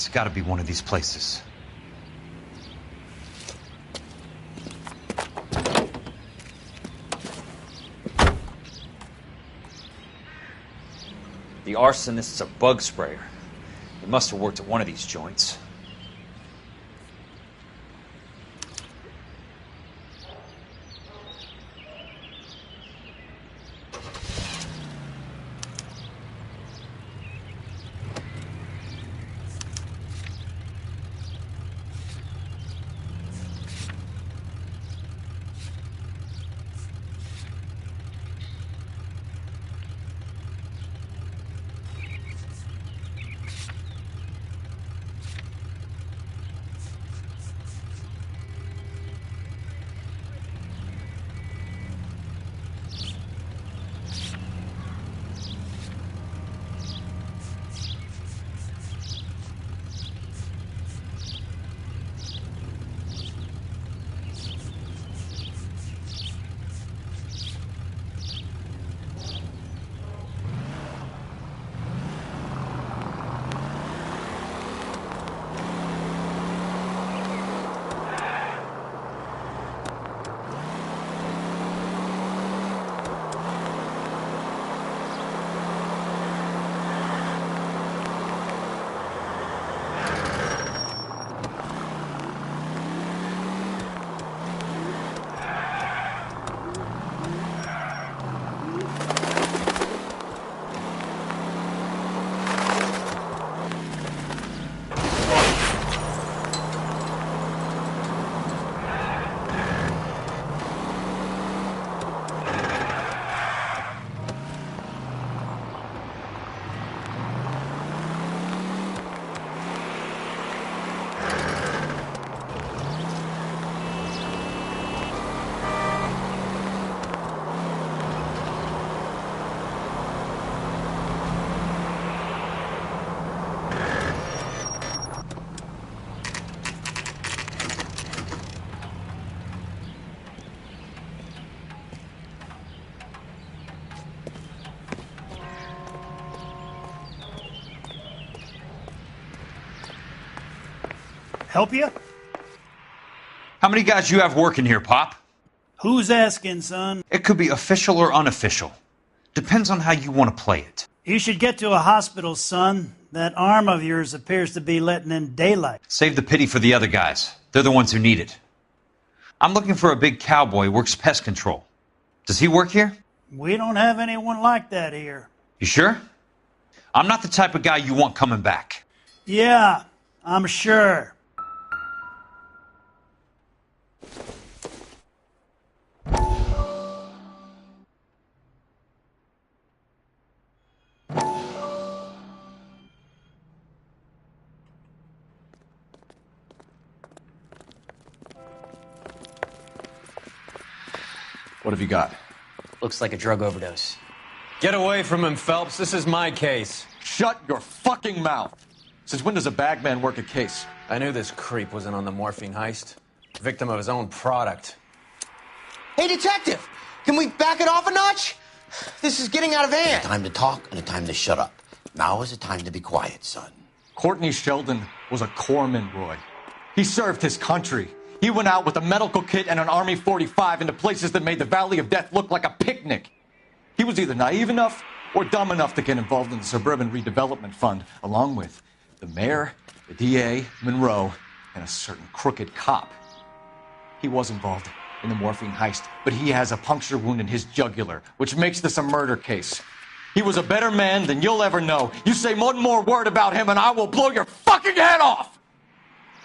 It's gotta be one of these places. The arsonist's a bug sprayer. He must have worked at one of these joints. Help you? How many guys you have working here, Pop? Who's asking, son? It could be official or unofficial. Depends on how you want to play it. You should get to a hospital, son. That arm of yours appears to be letting in daylight. Save the pity for the other guys. They're the ones who need it. I'm looking for a big cowboy who works pest control. Does he work here? We don't have anyone like that here. You sure? I'm not the type of guy you want coming back. Yeah, I'm sure. What have you got? Looks like a drug overdose. Get away from him, Phelps. This is my case. Shut your fucking mouth! Since when does a bagman work a case? I knew this creep was in on the morphine heist. Victim of his own product. Hey, detective! Can we back it off a notch? This is getting out of hand. A time to talk and a time to shut up. Now is the time to be quiet, son. Courtney Sheldon was a corpsman, Roy. He served his country. He went out with a medical kit and an Army 45 into places that made the Valley of Death look like a picnic. He was either naive enough or dumb enough to get involved in the Suburban Redevelopment Fund, along with the mayor, the DA, Monroe, and a certain crooked cop. He was involved in the morphine heist, but he has a puncture wound in his jugular, which makes this a murder case. He was a better man than you'll ever know. You say one more word about him and I will blow your fucking head off!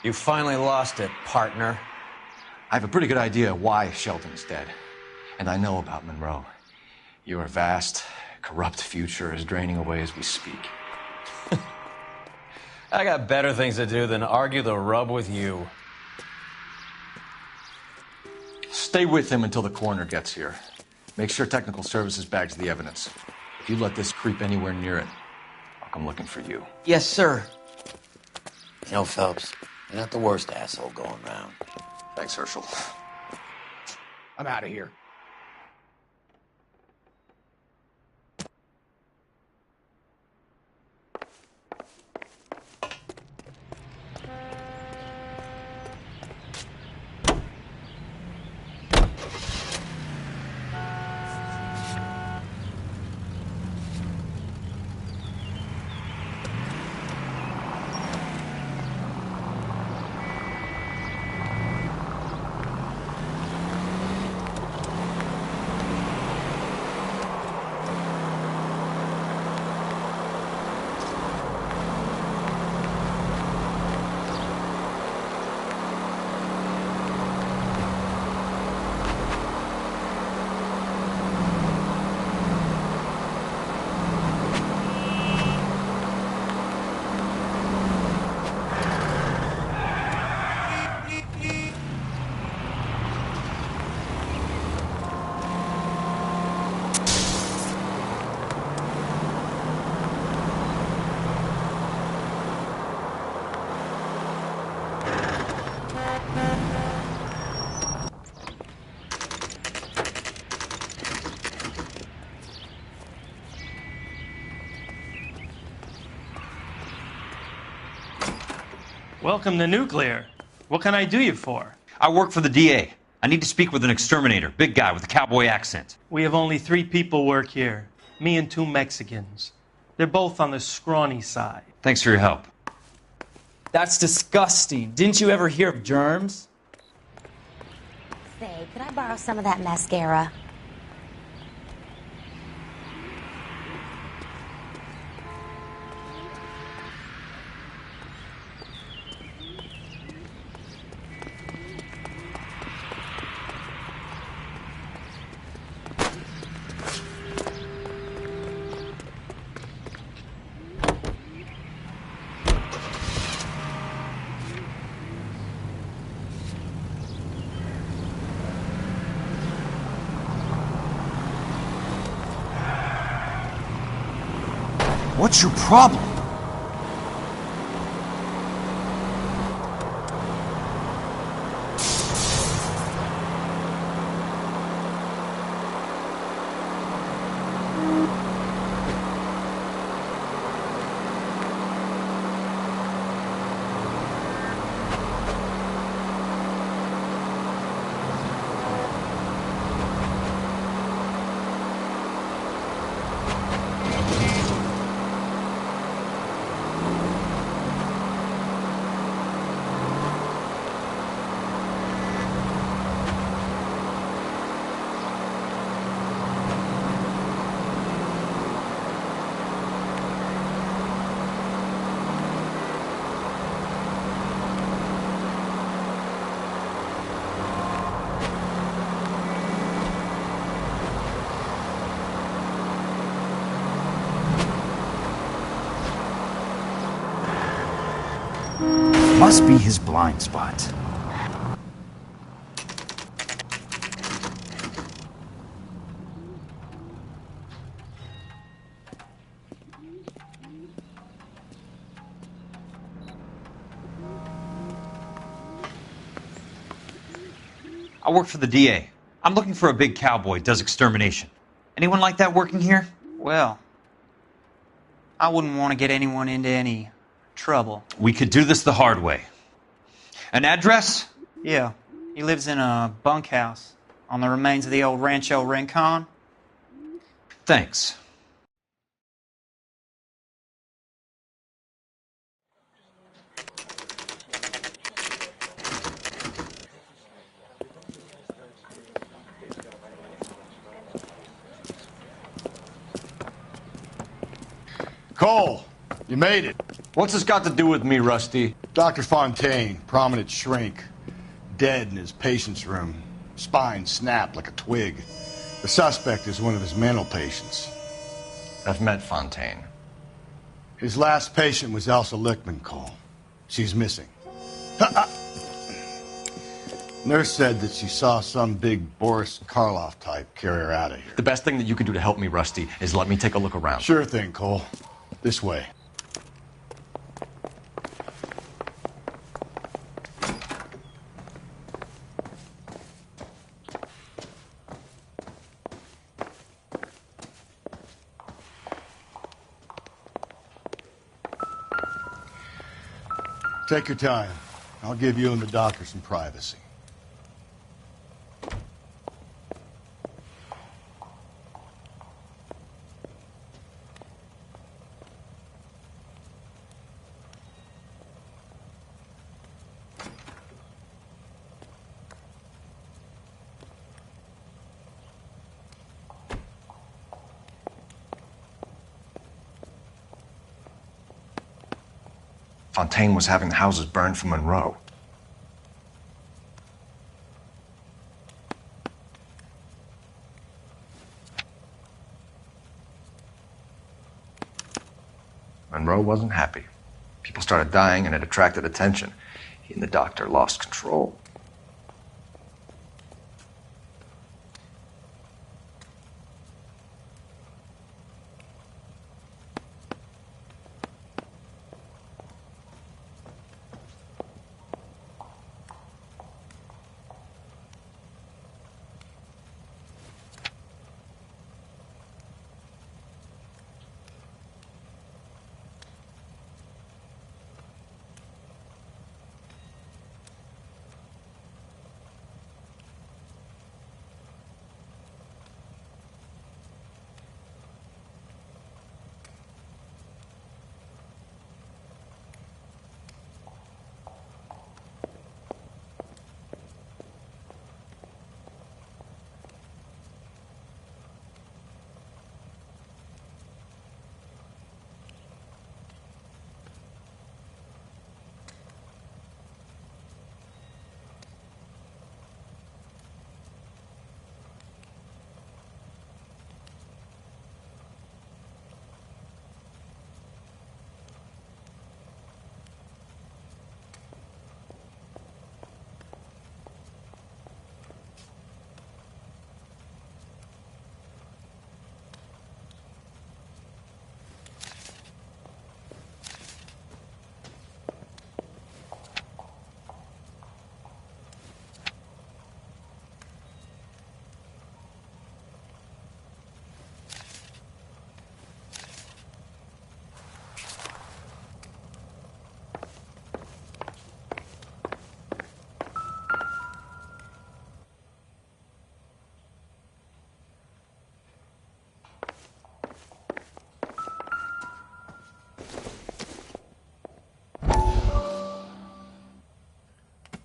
You finally lost it, partner. I have a pretty good idea why Sheldon's dead. And I know about Monroe. Your vast, corrupt future is draining away as we speak. I got better things to do than argue the rub with you. Stay with him until the coroner gets here. Make sure technical services bags the evidence. If you let this creep anywhere near it, I'll come looking for you. Yes, sir. You know, Phelps, you're not the worst asshole going round. Thanks, Herschel. I'm out of here. Welcome to Nuclear. What can I do you for? I work for the DA. I need to speak with an exterminator, big guy with a cowboy accent. We have only 3 people work here. Me and 2 Mexicans. They're both on the scrawny side. Thanks for your help. That's disgusting. Didn't you ever hear of germs? Say, could I borrow some of that mascara? What's your problem? Must be his blind spot. I work for the DA. I'm looking for a big cowboy, does extermination. Anyone like that working here? Well, I wouldn't want to get anyone into any trouble. We could do this the hard way. An address? Yeah, he lives in a bunkhouse on the remains of the old Rancho Rincon. Thanks. Cole, you made it. What's this got to do with me, Rusty? Dr. Fontaine, prominent shrink, dead in his patient's room. Spine snapped like a twig. The suspect is one of his mental patients. I've met Fontaine. His last patient was Elsa Lichtman, Cole. She's missing. Nurse said that she saw some big Boris Karloff type carry her out of here. The best thing that you can do to help me, Rusty, is let me take a look around. Sure thing, Cole. This way. Take your time. I'll give you and the doctor some privacy. Fontaine was having the houses burned for Monroe. Monroe wasn't happy. People started dying and it attracted attention. He and the doctor lost control.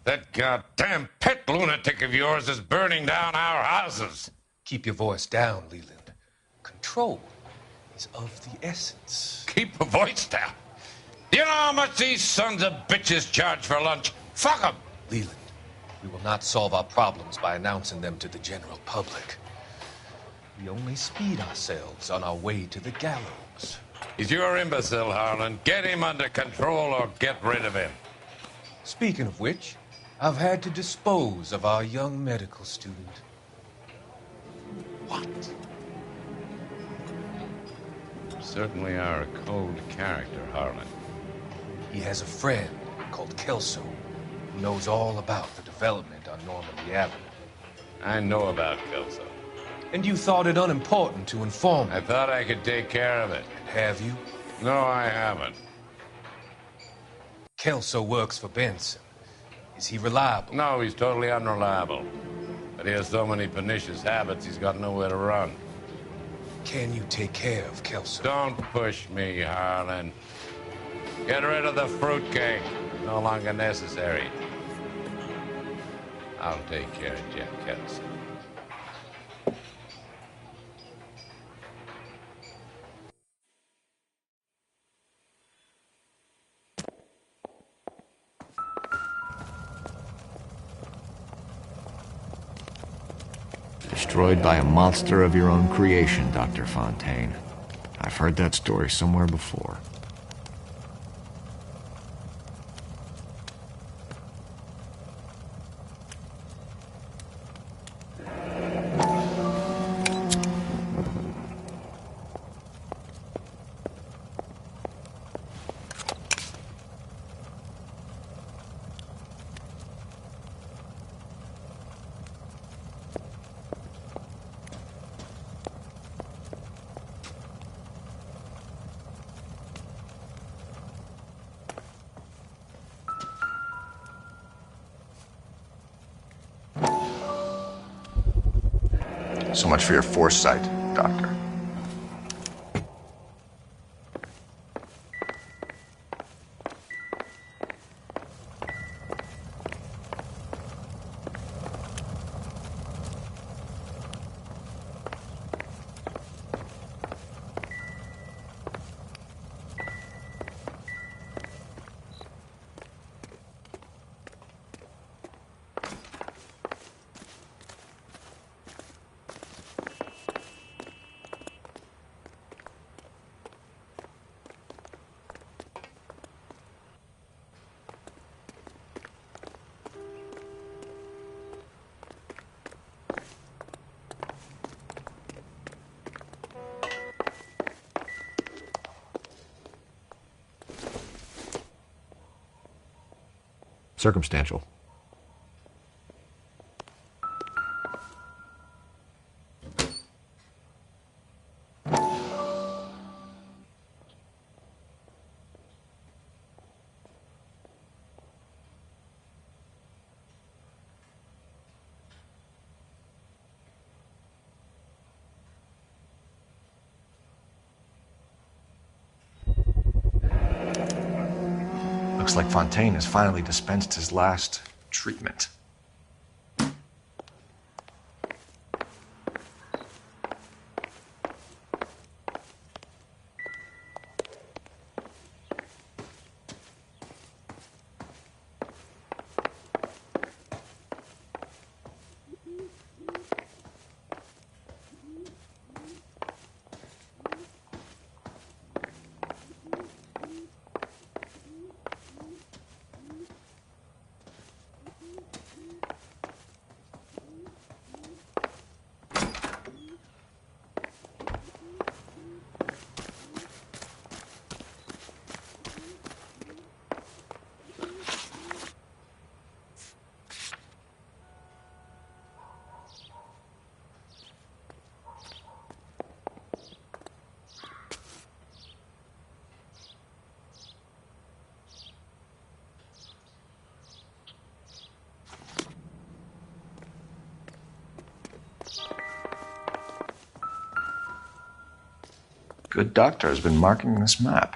That goddamn pet lunatic of yours is burning down our houses. Keep your voice down, Leland. Control is of the essence. Keep your voice down? Do you know how much these sons of bitches charge for lunch? Fuck them! Leland, we will not solve our problems by announcing them to the general public. We only speed ourselves on our way to the gallows. He's your imbecile, Harlan. Get him under control or get rid of him. Speaking of which, I've had to dispose of our young medical student. What? You certainly are a cold character, Harlan. He has a friend called Kelso who knows all about the development on Normandy Avenue. I know about Kelso. And you thought it unimportant to inform me. I thought I could take care of it. Have you? No, I haven't. Kelso works for Benson. Is he reliable? No, he's totally unreliable. But he has so many pernicious habits, he's got nowhere to run. Can you take care of Kelso? Don't push me, Harlan. Get rid of the fruitcake. No longer necessary. I'll take care of Jeff Kelso. Destroyed by a monster of your own creation, Dr. Fontaine. I've heard that story somewhere before. So much for your foresight, Doctor. Circumstantial. Looks like Fontaine has finally dispensed his last treatment. Good doctor has been marking this map.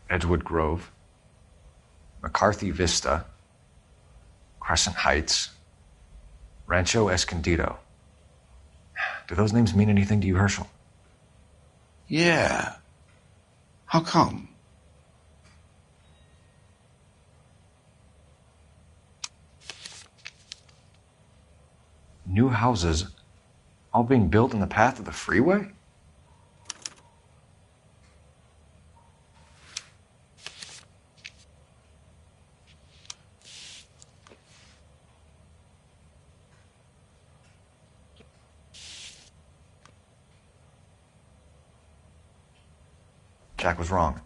Edgewood Grove, McCarthy Vista, Crescent Heights, Rancho Escondido. Do those names mean anything to you, Herschel? Yeah. How come? New houses all being built in the path of the freeway? Jack was wrong.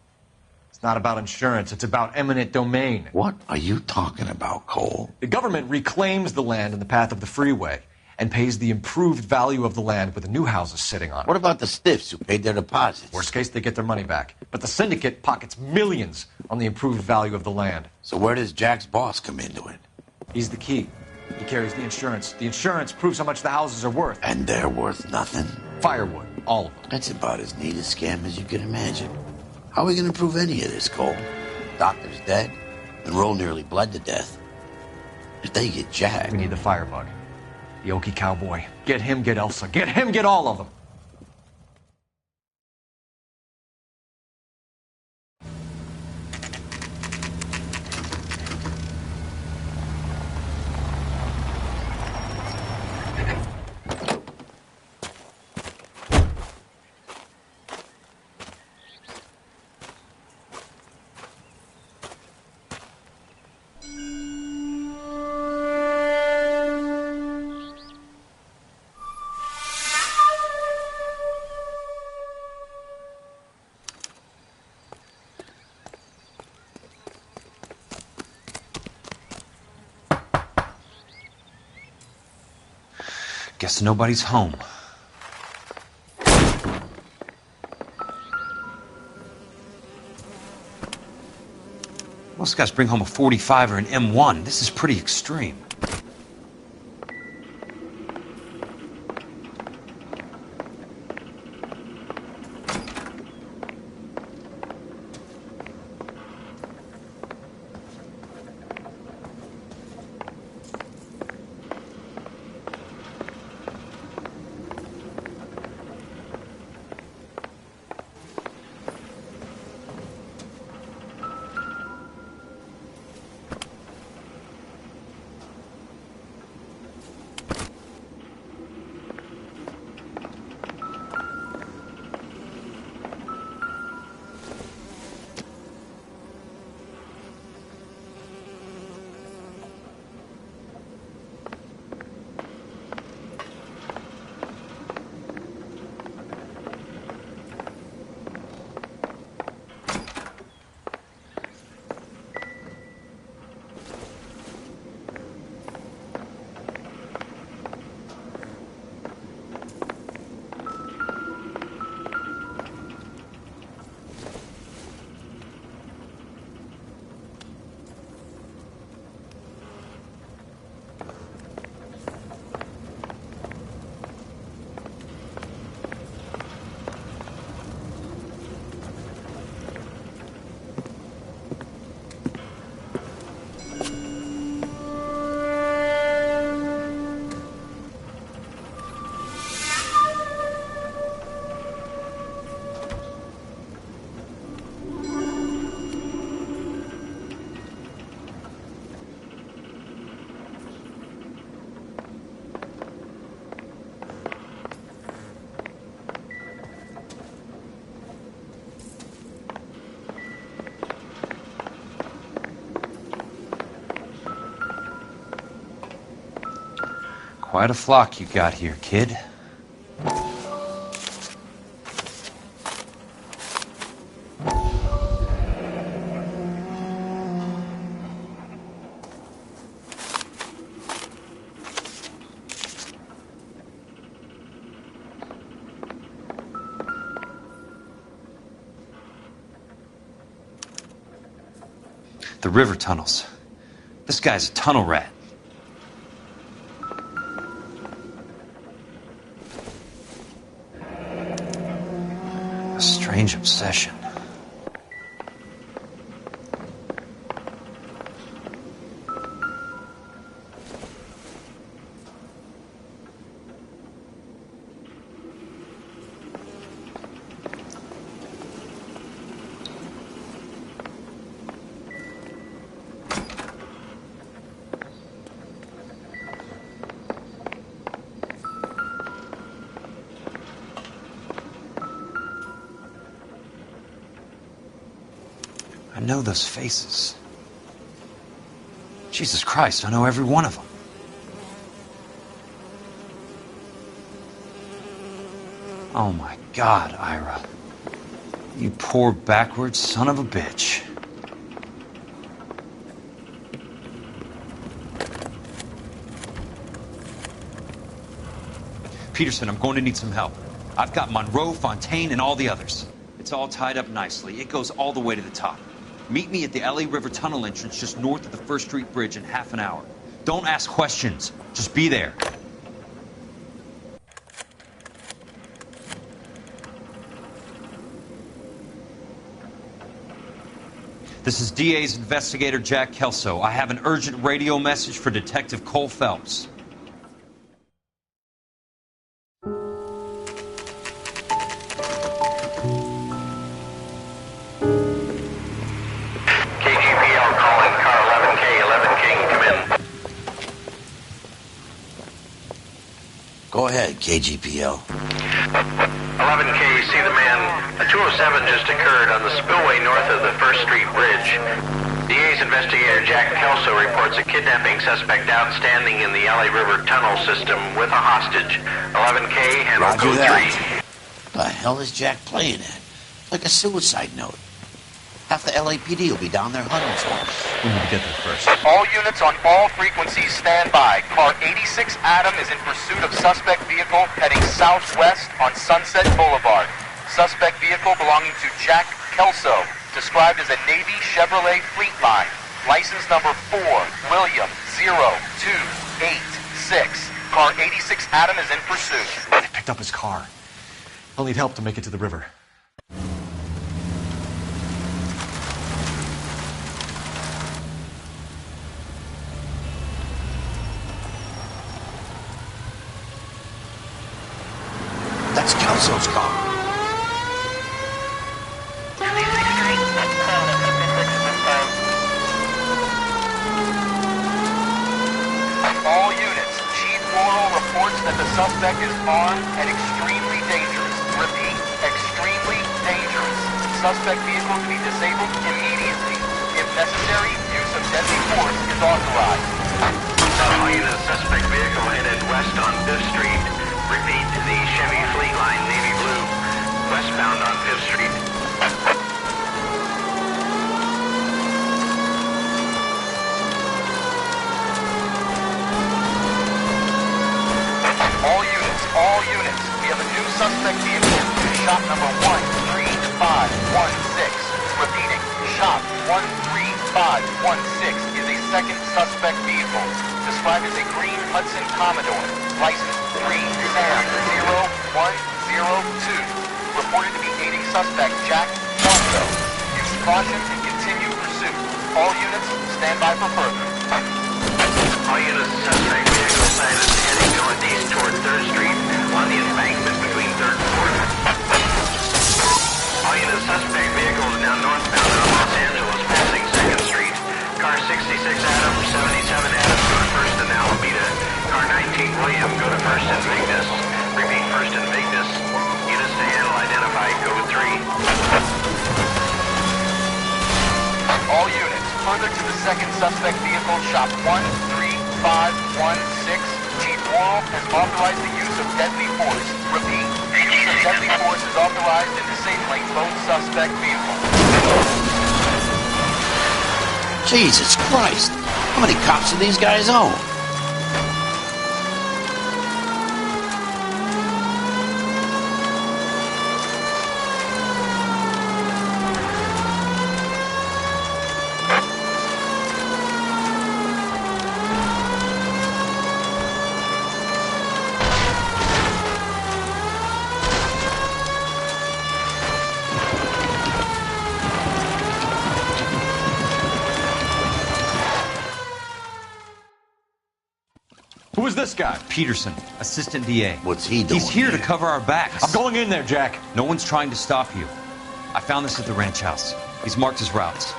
It's not about insurance, it's about eminent domain. What are you talking about, Cole? The government reclaims the land in the path of the freeway and pays the improved value of the land with the new houses sitting on it. What about the stiffs who paid their deposits? Worst case, they get their money back. But the syndicate pockets millions on the improved value of the land. So where does Jack's boss come into it? He's the key. He carries the insurance. The insurance proves how much the houses are worth. And they're worth nothing? Firewood, all of them. That's about as neat a scam as you can imagine. How are we going to prove any of this, Cole? Doctor's dead, and Roll nearly bled to death. If they get Jack... We need the firebug. The Okie cowboy. Get him, get Elsa. Get him, get all of them. Guess nobody's home. Most guys bring home a 45 or an M1. This is pretty extreme. Quite a flock you got here, kid. The river tunnels. This guy's a tunnel rat. A strange obsession. I know those faces. Jesus Christ, I know every one of them. Oh my God, Ira. You poor backwards son of a bitch. Peterson, I'm going to need some help. I've got Monroe, Fontaine, and all the others. It's all tied up nicely. It goes all the way to the top. Meet me at the Ellie River Tunnel entrance just north of the First Street Bridge in half an hour. Don't ask questions. Just be there. This is DA's investigator Jack Kelso. I have an urgent radio message for Detective Cole Phelps. Go ahead, KGPL. 11K, see the man. A 207 just occurred on the spillway north of the First Street Bridge. DA's investigator Jack Kelso reports a kidnapping suspect outstanding in the Ellie River tunnel system with a hostage. 11K, handle code 3. The hell is Jack playing at? Like a suicide note. Half the LAPD will be down there hunting for him. We need to get there first. All units on all frequencies stand by. Car 86 Adam is in pursuit of suspect vehicle heading southwest on Sunset Boulevard. Suspect vehicle belonging to Jack Kelso, described as a Navy Chevrolet Fleetline. License number 4, William 0286. Car 86 Adam is in pursuit. They picked up his car. He'll need help to make it to the river. That's Kelso's car. All units, Chief Laurel reports that the suspect is armed and extremely dangerous. Repeat, extremely dangerous. Suspect vehicle to be disabled immediately. If necessary, use of deadly force is authorized. All units, suspect vehicle headed west on 5th Street. Repeat, the Chevy Fleetline navy blue, westbound on 5th Street. All units, we have a new suspect vehicle. Shop number 13516. Repeating, shop 13516 is a second suspect vehicle, described as a green Hudson Commodore, license 3SAM0102, reported to be aiding suspect Jack Kelso. Use caution and continue pursuit. All units, stand by for further. All units, suspect vehicle sighted heading northeast toward 3rd Street on the embankment between 3rd and 4th. All units, suspect vehicle is now northbound on Los Angeles, passing 2nd Street. Car 66 Adam, 77 Adam, go to 1st and Alameda. Car 19 William, go to 1st and Vignes. Repeat, 1st and Vignes. Units to handle, identify, code 3. All units, further to the second suspect vehicle, shop 13516. Chief Laurel has authorized the use of deadly force. Repeat, the use of deadly force is authorized in disabling both suspect vehicles. Jesus Christ! How many cops do these guys own? Who is this guy? Peterson, assistant DA. What's he doing? He's here to cover our backs. I'm going in there, Jack. No one's trying to stop you. I found this at the ranch house. He's marked his routes.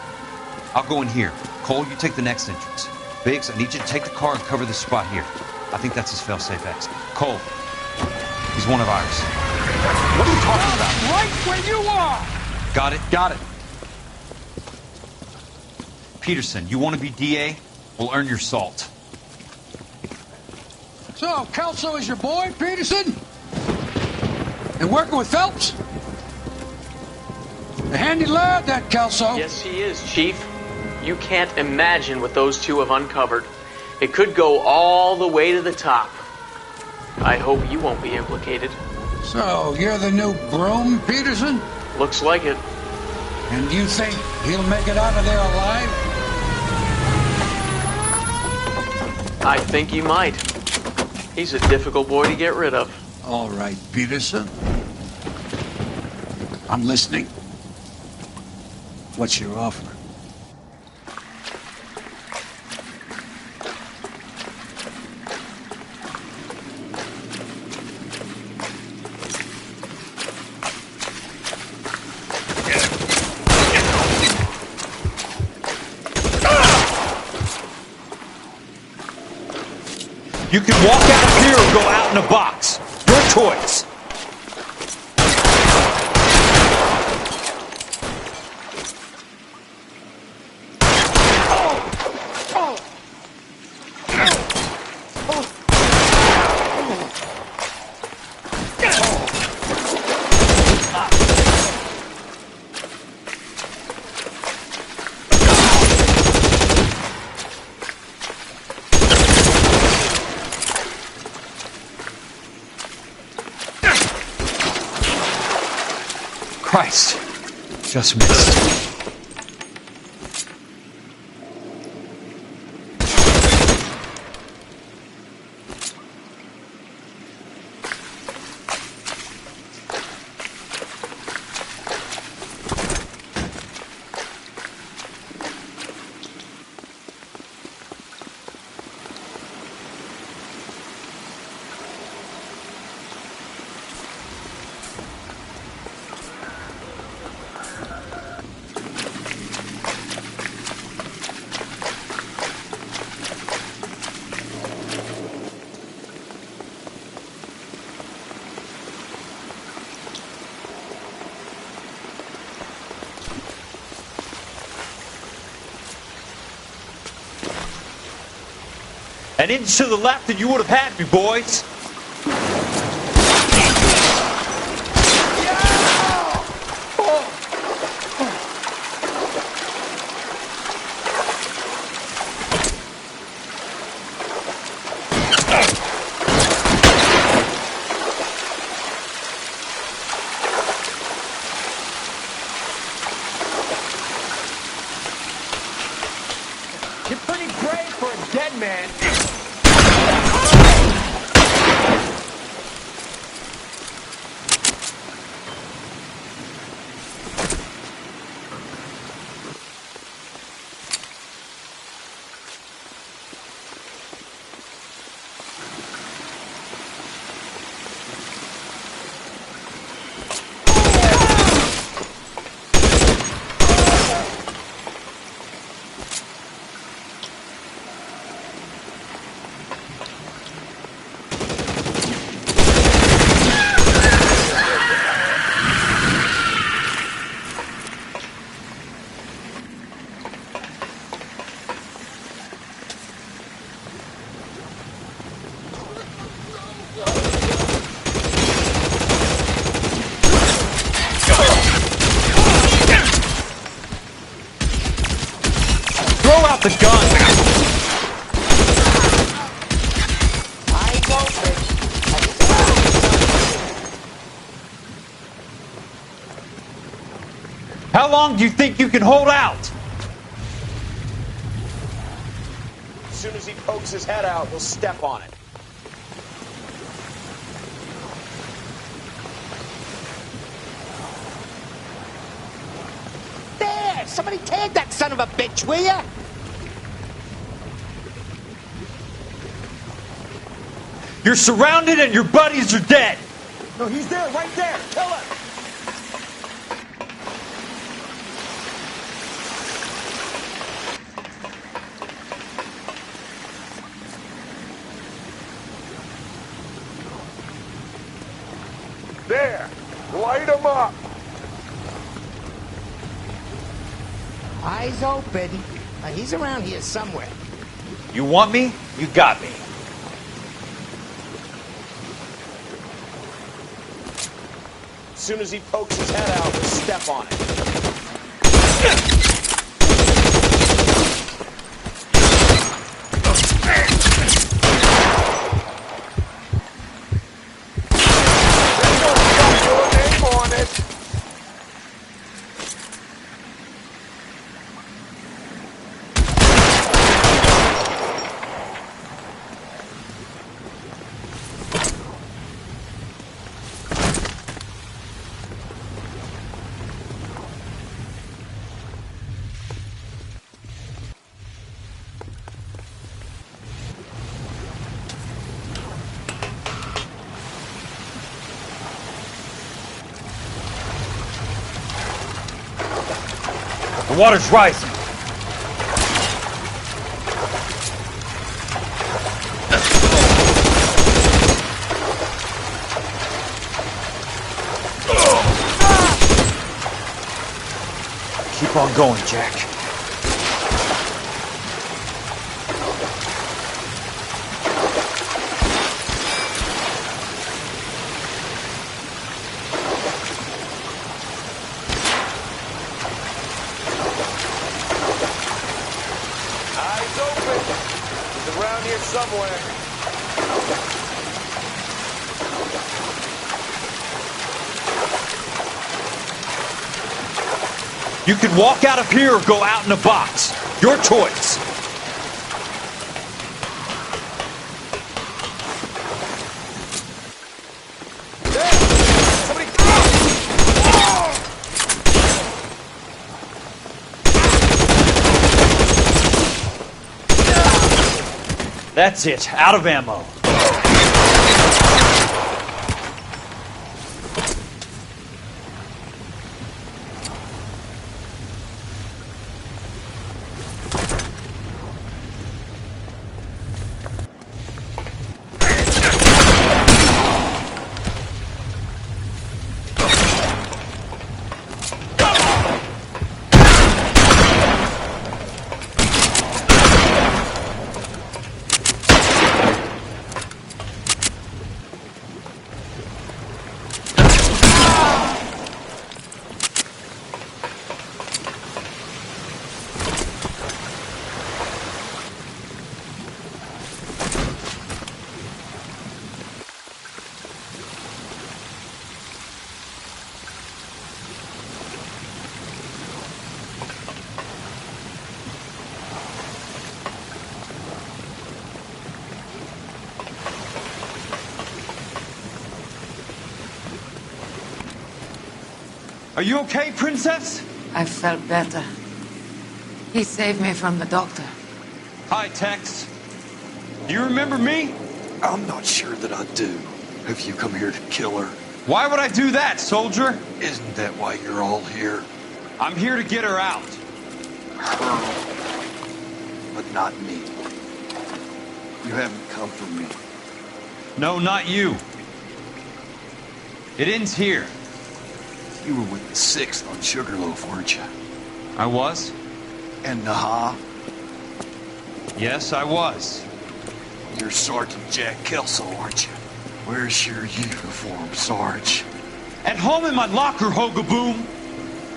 I'll go in here. Cole, you take the next entrance. Biggs, I need you to take the car and cover this spot here. I think that's his fail-safe exit. Cole, he's one of ours. What are you talking about? Right where you are! Got it? Got it. Peterson, you want to be DA? We'll earn your salt. So, Kelso is your boy, Peterson? And working with Phelps? A handy lad, that Kelso. Yes, he is, Chief. You can't imagine what those two have uncovered. It could go all the way to the top. I hope you won't be implicated. So, you're the new broom, Peterson? Looks like it. And you think he'll make it out of there alive? I think he might. He's a difficult boy to get rid of. All right, Peterson. I'm listening. What's your offer? You can walk out of here or go out in a box. Your choice. Christ. Just missed. An inch to the left and you would have had me, boys. You're pretty brave for a dead man. Throw out the gun! How long do you think you can hold out? As soon as he pokes his head out, we'll step on it. There! Somebody tag that son of a bitch, will ya? You're surrounded and your buddies are dead. No, he's there, right there. Kill him! There! Light him up! Eyes open. He's around here somewhere. You want me? You got me. As soon as he pokes his head out, we'll step on it. The water's rising. Keep on going, Jack. Somewhere. You can walk out of here or go out in a box. Your choice. That's it. Out of ammo. Are you okay, Princess? I felt better. He saved me from the doctor. Hi, Tex. Do you remember me? I'm not sure that I do. Have you come here to kill her? Why would I do that, soldier? Isn't that why you're all here? I'm here to get her out. Her. But not me. You haven't come for me. No, not you. It ends here. You were with the 6th on Sugarloaf, weren't you? I was? And Naha? Yes, I was. You're Sergeant Jack Kelso, aren't you? Where's your uniform, Sarge? At home in my locker, Hogaboom.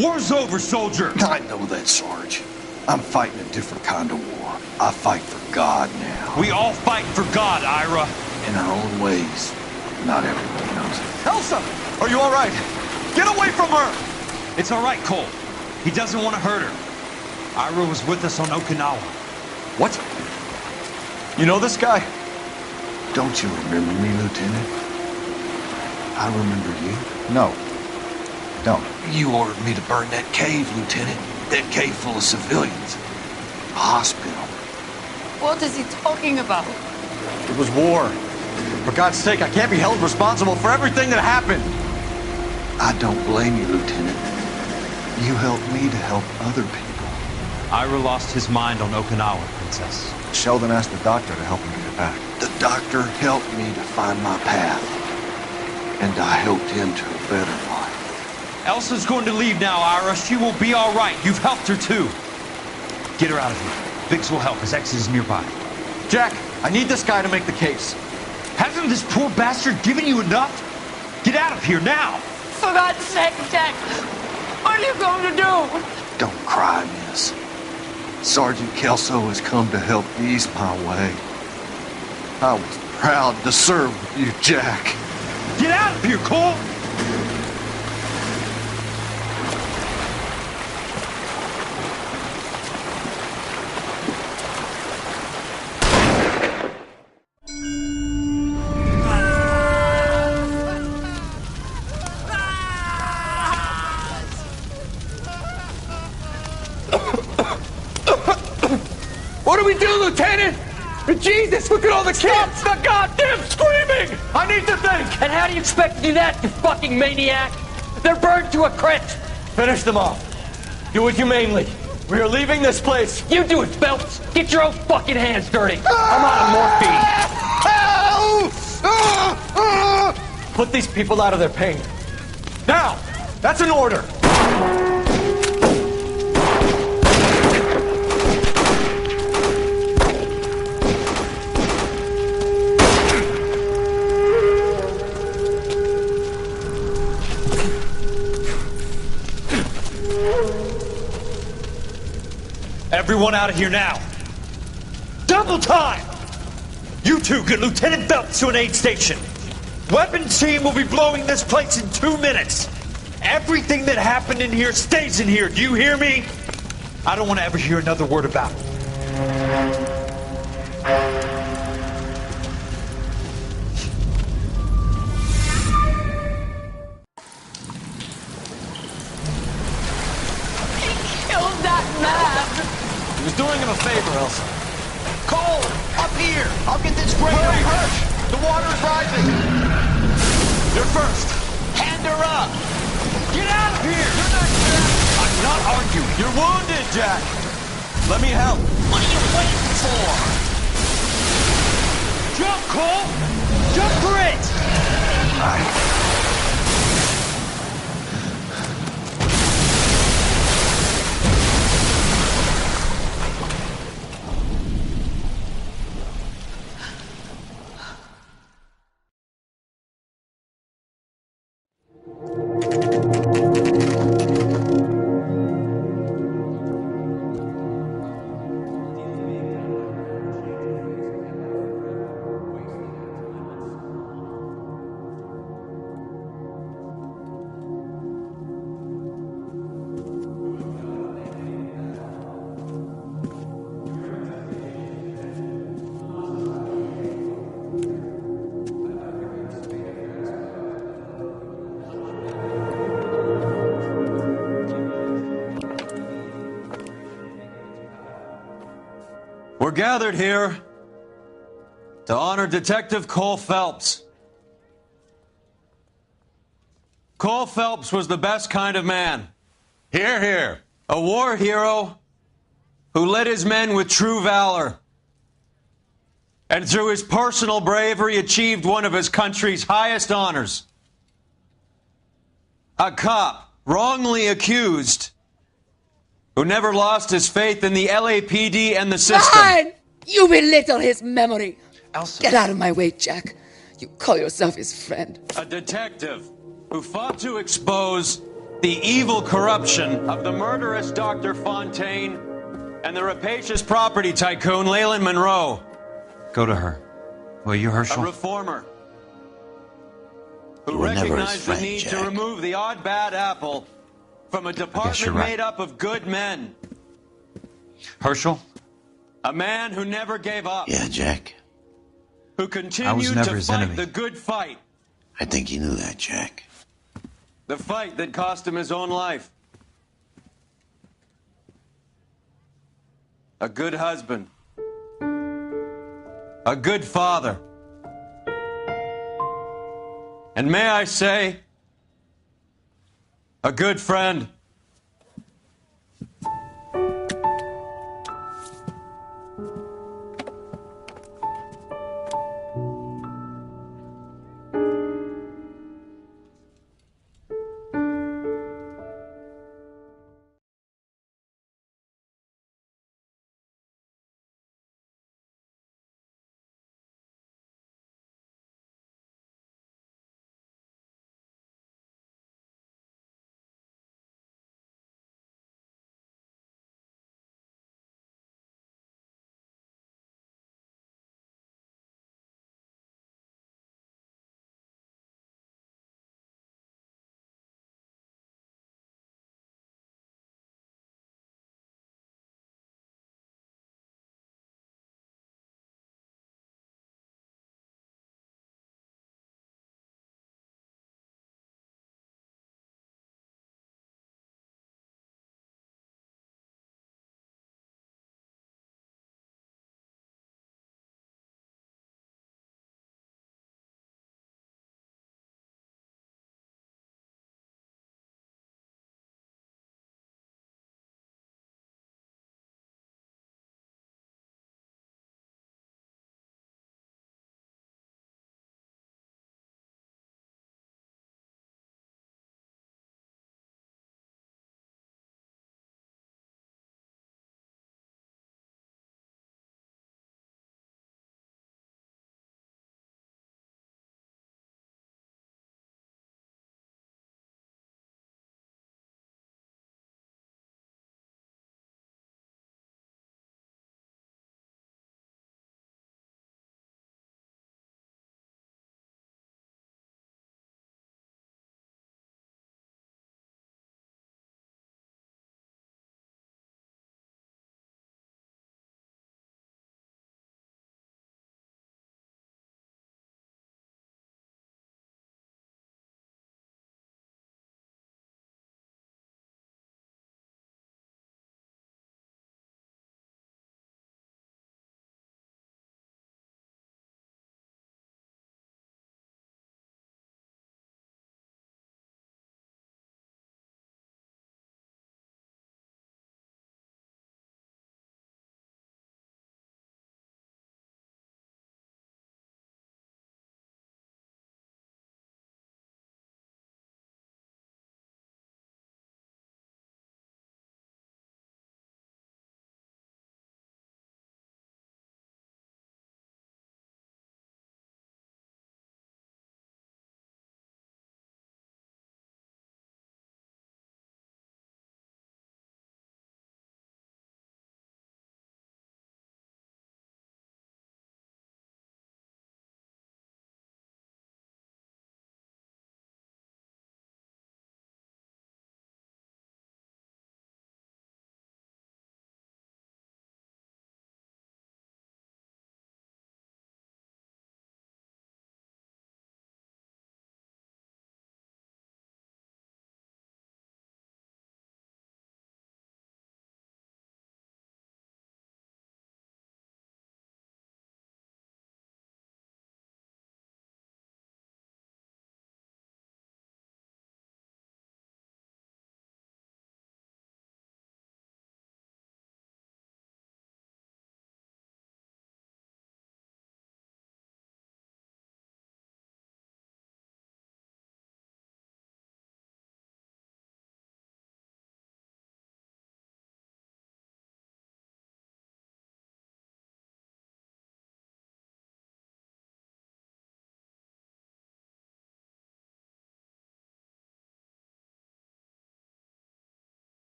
War's over, soldier. I know that, Sarge. I'm fighting a different kind of war. I fight for God now. We all fight for God, Ira. In our own ways. Not everybody knows it. Elsa! Are you all right? Get away from her! It's all right, Cole. He doesn't want to hurt her. Ira was with us on Okinawa. What? You know this guy? Don't you remember me, Lieutenant? I remember you. No. Don't. You ordered me to burn that cave, Lieutenant. That cave full of civilians. A hospital. What is he talking about? It was war. For God's sake, I can't be held responsible for everything that happened. I don't blame you, Lieutenant. You helped me to help other people. Ira lost his mind on Okinawa, Princess. Sheldon asked the doctor to help him get it back. The doctor helped me to find my path. And I helped him to a better life. Elsa's going to leave now, Ira. She will be all right. You've helped her, too. Get her out of here. Biggs will help. His exit is nearby. Jack, I need this guy to make the case. Hasn't this poor bastard given you enough? Get out of here now! For God's sake, Jack, what are you going to do? Don't cry, miss. Sergeant Kelso has come to help ease my way. I was proud to serve with you, Jack. Get out of here, Cole! What do we do, Lieutenant? Jesus, look at all the kids! Stop the goddamn screaming! I need to think! And how do you expect to do that, you fucking maniac? They're burned to a crisp! Finish them off. Do it humanely. We are leaving this place. You do it, Phelps! Get your own fucking hands dirty! I'm out of morphine! Put these people out of their pain. Now! That's an order! Everyone out of here now. Double time! You two get Lieutenant Phelps to an aid station. Weapons team will be blowing this place in 2 minutes. Everything that happened in here stays in here. Do you hear me? I don't want to ever hear another word about it. He was doing him a favor, Elsa. Cole, up here. I'll get this great. Hurry, Hirsch! The water is rising. You're first. Hand her up. Get out of here! You're not Jack. I'm not arguing. You're wounded, Jack. Let me help. What are you waiting for? Jump, Cole! Jump for it! We're gathered here to honor Detective Cole Phelps. Cole Phelps was the best kind of man. Hear, hear. A war hero who led his men with true valor. And through his personal bravery achieved one of his country's highest honors. A cop wrongly accused who never lost his faith in the LAPD and the system. Fine! You belittle his memory. Elsa. Get out of my way, Jack. You call yourself his friend. A detective who fought to expose the evil corruption of the murderous Dr. Fontaine and the rapacious property tycoon Leyland Monroe. Go to her. Will you, Herschel? A reformer who You were never his recognized friend, the need Jack. to remove the odd bad apple from a department you're right. made up of good men. Herschel? A man who never gave up. Yeah, Jack. Who I was continued never to his fight enemy. the good fight. I think you knew that, Jack. The fight that cost him his own life. A good husband. A good father. And may I say, a good friend.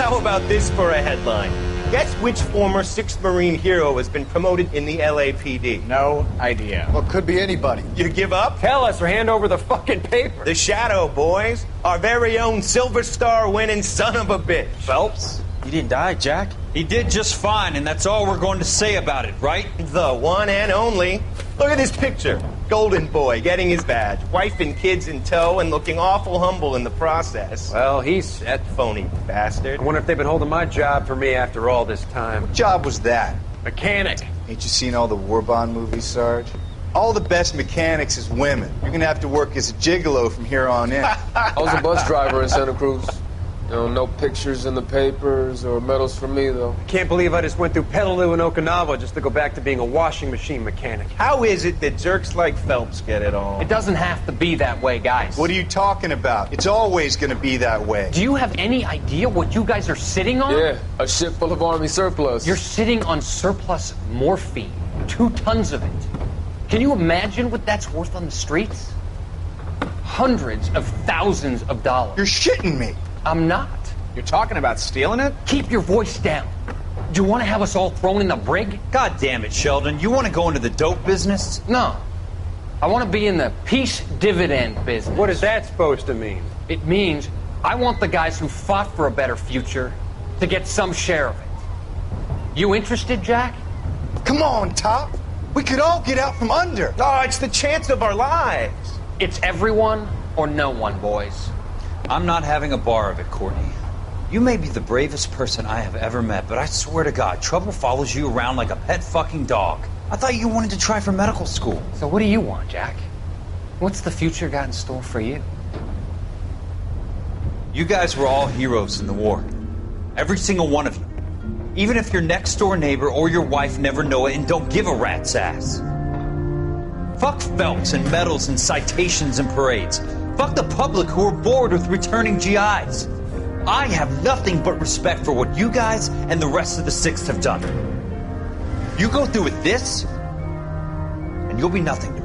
How about this for a headline? Guess which former 6th Marine hero has been promoted in the LAPD? No idea. Well, could be anybody. You give up? Tell us or hand over the fucking paper. The Shadow, boys. Our very own Silver Star winning son of a bitch. Phelps? He didn't die, Jack. He did just fine, and that's all we're going to say about it, right? The one and only. Look at this picture. Golden boy getting his badge, wife and kids in tow, and looking awful humble in the process. Well, he's set. Phony bastard. I wonder if they've been holding my job for me after all this time. What job was that? Mechanic. Ain't you seen all the war bond movies, Sarge? All the best mechanics is women. You're gonna have to work as a gigolo from here on in. I was a bus driver in Santa Cruz. No pictures in the papers or medals for me, though. I can't believe I just went through Petaloo and Okinawa just to go back to being a washing machine mechanic. How is it that jerks like Phelps get it all? It doesn't have to be that way, guys. What are you talking about? It's always gonna be that way. Do you have any idea what you guys are sitting on? Yeah, a ship full of Army surplus. You're sitting on surplus morphine. 2 tons of it. Can you imagine what that's worth on the streets? Hundreds of thousands of dollars. You're shitting me. I'm not. You're talking about stealing it? Keep your voice down. Do you want to have us all thrown in the brig? God damn it, Sheldon. You want to go into the dope business? No. I want to be in the peace dividend business. What is that supposed to mean? It means I want the guys who fought for a better future to get some share of it. You interested, Jack? Come on, Top. We could all get out from under. Oh, it's the chance of our lives. It's everyone or no one, boys. I'm not having a bar of it, Courtney. You may be the bravest person I have ever met, but I swear to God, trouble follows you around like a pet fucking dog. I thought you wanted to try for medical school. So what do you want, Jack? What's the future got in store for you? You guys were all heroes in the war. Every single one of you. Even if your next door neighbor or your wife never know it and don't give a rat's ass. Fuck Phelps and medals and citations and parades. Fuck the public who are bored with returning GIs. I have nothing but respect for what you guys and the rest of the 6th have done. You go through with this, and you'll be nothing to me.